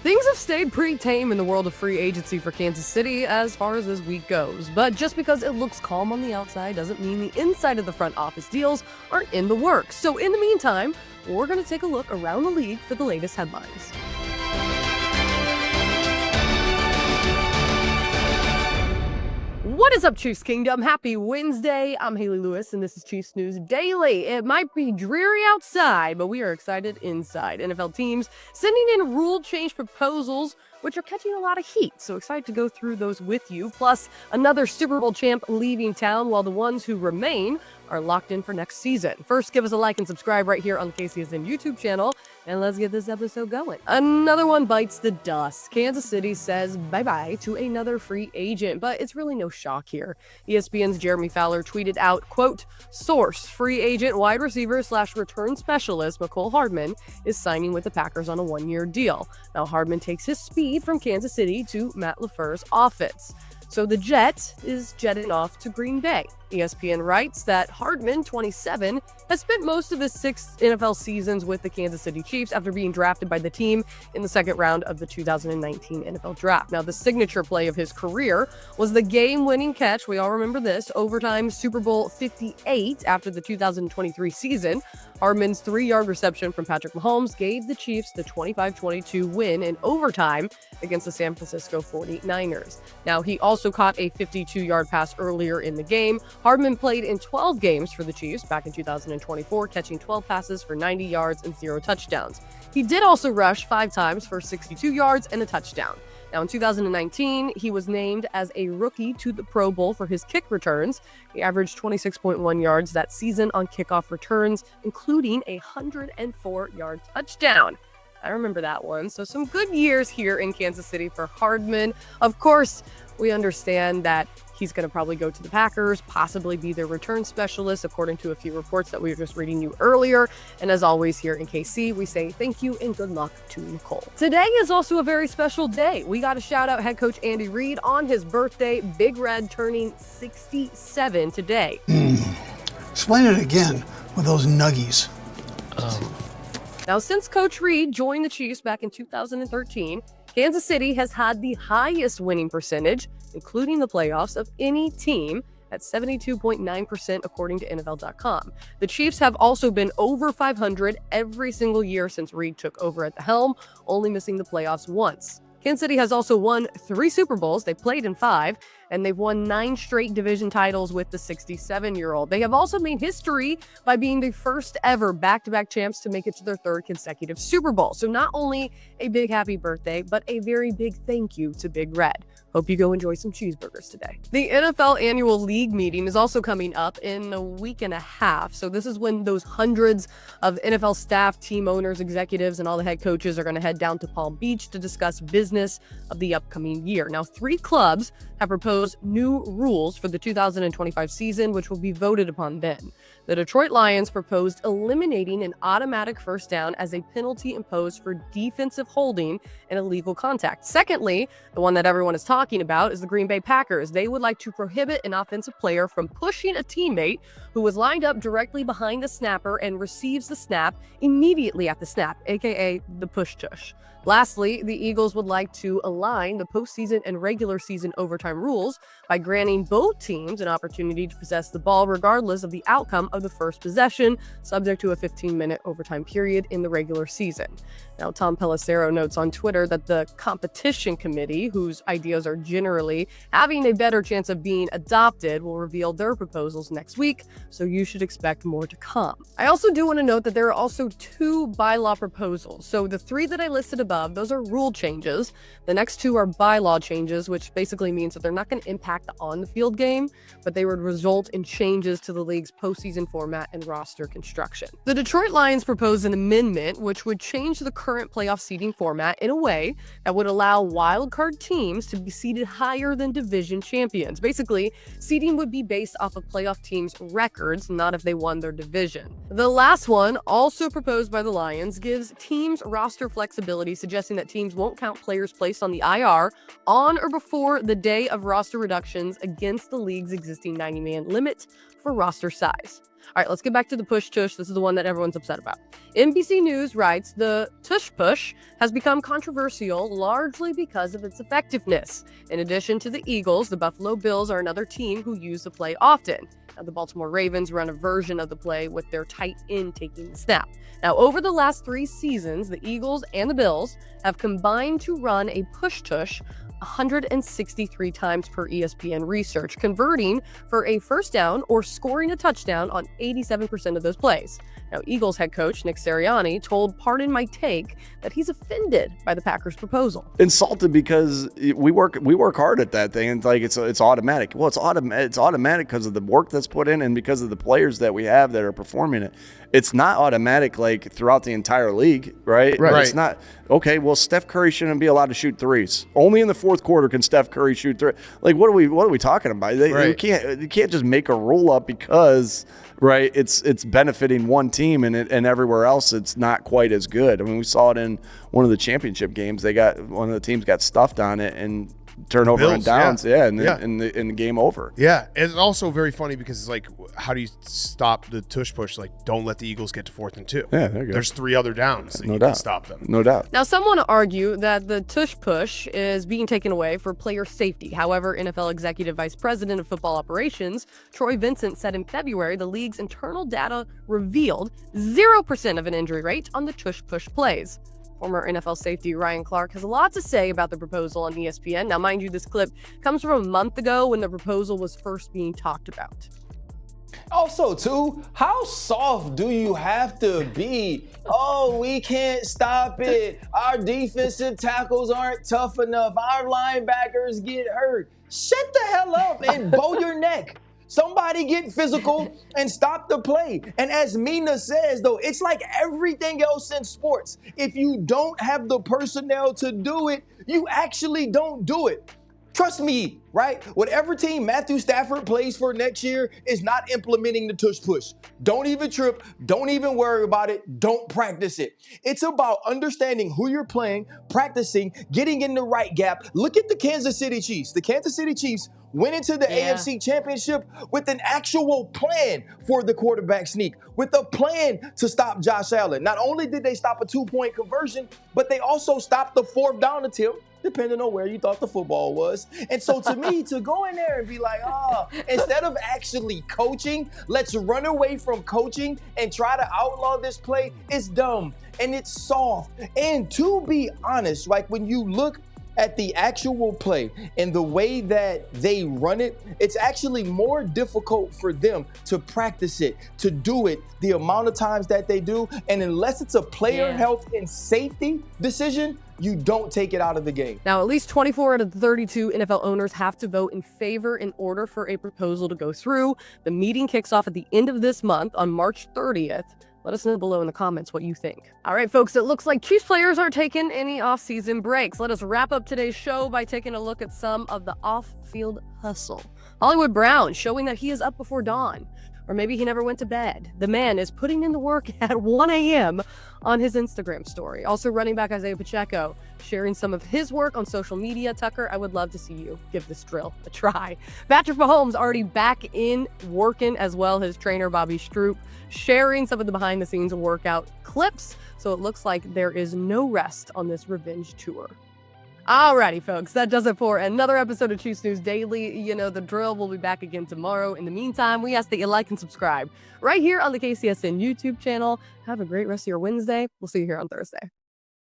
Things have stayed pretty tame in the world of free agency for Kansas City as far as this week goes, but just because it looks calm on the outside doesn't mean the inside of the front office deals aren't in the works. So in the meantime, we're going to take a look around the league for the latest headlines. What is up, Chiefs Kingdom? Happy Wednesday. I'm Hayley Lewis, and this is Chiefs News Daily. It might be dreary outside, but we are excited inside. NFL teams sending in rule change proposals, which are catching a lot of heat. So excited to go through those with you. Plus, another Super Bowl champ leaving town, while the ones who remain are locked in for next season. First, give us a like and subscribe right here on the KCSN YouTube channel, and let's get this episode going. Another one bites the dust. Kansas City says bye-bye to another free agent, but it's really no shock here. ESPN's Jeremy Fowler tweeted out, quote, "Source, free agent wide receiver / return specialist Mecole Hardman is signing with the Packers on a one-year deal." Now, Hardman takes his speed from Kansas City to Matt LaFleur's offense. So the Jet is jetting off to Green Bay. ESPN writes that Hardman, 27, has spent most of his 6 NFL seasons with the Kansas City Chiefs after being drafted by the team in the second round of the 2019 NFL Draft. Now, the signature play of his career was the game-winning catch, we all remember this, overtime Super Bowl 58 after the 2023 season. Hardman's 3-yard reception from Patrick Mahomes gave the Chiefs the 25-22 win in overtime against the San Francisco 49ers. Now, he also caught a 52-yard pass earlier in the game. Hardman played in 12 games for the Chiefs back in 2024, catching 12 passes for 90 yards and 0 touchdowns. He did also rush 5 times for 62 yards and a touchdown. Now, in 2019, he was named as a rookie to the Pro Bowl for his kick returns. He averaged 26.1 yards that season on kickoff returns, including a 104-yard touchdown. I remember that one. So some good years here in Kansas City for Hardman. Of course, we understand that he's going to probably go to the Packers, possibly be their return specialist, according to a few reports that we were just reading you earlier. And as always, here in KC, we say thank you and good luck to Mecole. Today is also a very special day. We got to shout out head coach Andy Reid on his birthday. Big Red turning 67 today. Explain it again with those nuggies. Now, since Coach Reid joined the Chiefs back in 2013, Kansas City has had the highest winning percentage, including the playoffs, of any team at 72.9% according to NFL.com. The Chiefs have also been over 500 every single year since Reid took over at the helm, only missing the playoffs once. Kansas City has also won 3 Super Bowls. They played in 5, and they've won 9 straight division titles with the 67-year-old. They have also made history by being the first ever back-to-back champs to make it to their 3rd consecutive Super Bowl. So not only a big happy birthday, but a very big thank you to Big Red. Hope you go enjoy some cheeseburgers today. The NFL annual league meeting is also coming up in a week and a half. So this is when those hundreds of NFL staff, team owners, executives, and all the head coaches are going to head down to Palm Beach to discuss business of the upcoming year. Now, 3 clubs have proposed new rules for the 2025 season, which will be voted upon then. The Detroit Lions proposed eliminating an automatic first down as a penalty imposed for defensive holding and illegal contact. Secondly, the one that everyone is talking about is the Green Bay Packers. They would like to prohibit an offensive player from pushing a teammate who was lined up directly behind the snapper and receives the snap immediately at the snap, aka the push-tush. Lastly, the Eagles would like to align the postseason and regular season overtime rules by granting both teams an opportunity to possess the ball regardless of the outcome of the first possession, subject to a 15-minute overtime period in the regular season. Now, Tom Pelissero notes on Twitter that the competition committee, whose ideas are generally having a better chance of being adopted, will reveal their proposals next week, so you should expect more to come. I also do want to note that there are also 2 bylaw proposals. So the 3 that I listed above, those are rule changes. The next 2 are bylaw changes, which basically means that they're not going to impact the on-the-field game, but they would result in changes to the league's postseason format and roster construction. The Detroit Lions proposed an amendment which would change the current playoff seeding format in a way that would allow wildcard teams to be seeded higher than division champions. Basically, seeding would be based off of playoff teams' records, not if they won their division. The last one, also proposed by the Lions, gives teams roster flexibility, suggesting that teams won't count players placed on the IR on or before the day of roster reductions against the league's existing 90-man limit for roster size. All right, let's get back to the push tush. This is the one that everyone's upset about. NBC News writes the tush push has become controversial largely because of its effectiveness. In addition to the Eagles, the Buffalo Bills are another team who use the play often. Now, the Baltimore Ravens run a version of the play with their tight end taking the snap. Now, over the last 3 seasons, the Eagles and the Bills have combined to run a push tush 163 times per ESPN research, converting for a first down or scoring a touchdown on 87% of those plays. Now, Eagles head coach Nick Sirianni told Pardon My Take that he's offended by the Packers' proposal. Insulted because we work hard at that thing, and it's automatic. Well, it's automatic because of the work that's put in and because of the players that we have that are performing it. It's not automatic like throughout the entire league, right? Right. It's not okay. Well, Steph Curry shouldn't be allowed to shoot threes. Only in the fourth quarter can Steph Curry shoot three. Like, what are we talking about? You can't just make a rule up because it's benefiting one team and everywhere else it's not quite as good. I mean, we saw it in one of the championship games. One of the teams got stuffed on it and turnover and downs, and the game over. Yeah, it's also very funny because it's like, how do you stop the tush push? Like, don't let the Eagles get to 4th and 2. Yeah, there you go. There's 3 other downs that you can stop them. No doubt. Now, some want to argue that the tush push is being taken away for player safety. However, NFL Executive Vice President of Football Operations, Troy Vincent, said in February the league's internal data revealed 0% of an injury rate on the tush push plays. Former NFL safety Ryan Clark has a lot to say about the proposal on ESPN. Now, mind you, this clip comes from a month ago when the proposal was first being talked about. Also, too, how soft do you have to be? Oh, we can't stop it. Our defensive tackles aren't tough enough. Our linebackers get hurt. Shut the hell up and bow your neck. Somebody get physical and stop the play. And as Mina says, though, it's like everything else in sports. If you don't have the personnel to do it, you actually don't do it. Trust me, right? Whatever team Matthew Stafford plays for next year is not implementing the tush push. Don't even trip. Don't even worry about it. Don't practice it. It's about understanding who you're playing, practicing, getting in the right gap. Look at the Kansas City Chiefs. The Kansas City Chiefs went into the AFC Championship with an actual plan for the quarterback sneak, with a plan to stop Josh Allen. Not only did they stop a 2-point conversion, but they also stopped the 4th down attempt, depending on where you thought the football was. And so to me, to go in there and be like, instead of actually coaching, let's run away from coaching and try to outlaw this play, is dumb and it's soft. And to be honest, like when you look at the actual play and the way that they run it, it's actually more difficult for them to practice it, to do it the amount of times that they do. And unless it's a player health and safety decision, you don't take it out of the game. Now, at least 24 out of the 32 NFL owners have to vote in favor in order for a proposal to go through. The meeting kicks off at the end of this month on March 30th. Let us know below in the comments what you think. All right, folks, it looks like Chiefs players aren't taking any off-season breaks. Let us wrap up today's show by taking a look at some of the off-field hustle. Hollywood Brown showing that he is up before dawn. Or maybe he never went to bed. The man is putting in the work at 1 a.m. on his Instagram story. Also, running back Isaiah Pacheco sharing some of his work on social media. Tucker, I would love to see you give this drill a try. Patrick Mahomes already back in working as well. His trainer, Bobby Stroop, sharing some of the behind-the-scenes workout clips. So it looks like there is no rest on this revenge tour. Alrighty, folks, that does it for another episode of Chiefs News Daily. You know the drill. We'll be back again tomorrow. In the meantime, we ask that you like and subscribe right here on the KCSN YouTube channel. Have a great rest of your Wednesday. We'll see you here on Thursday.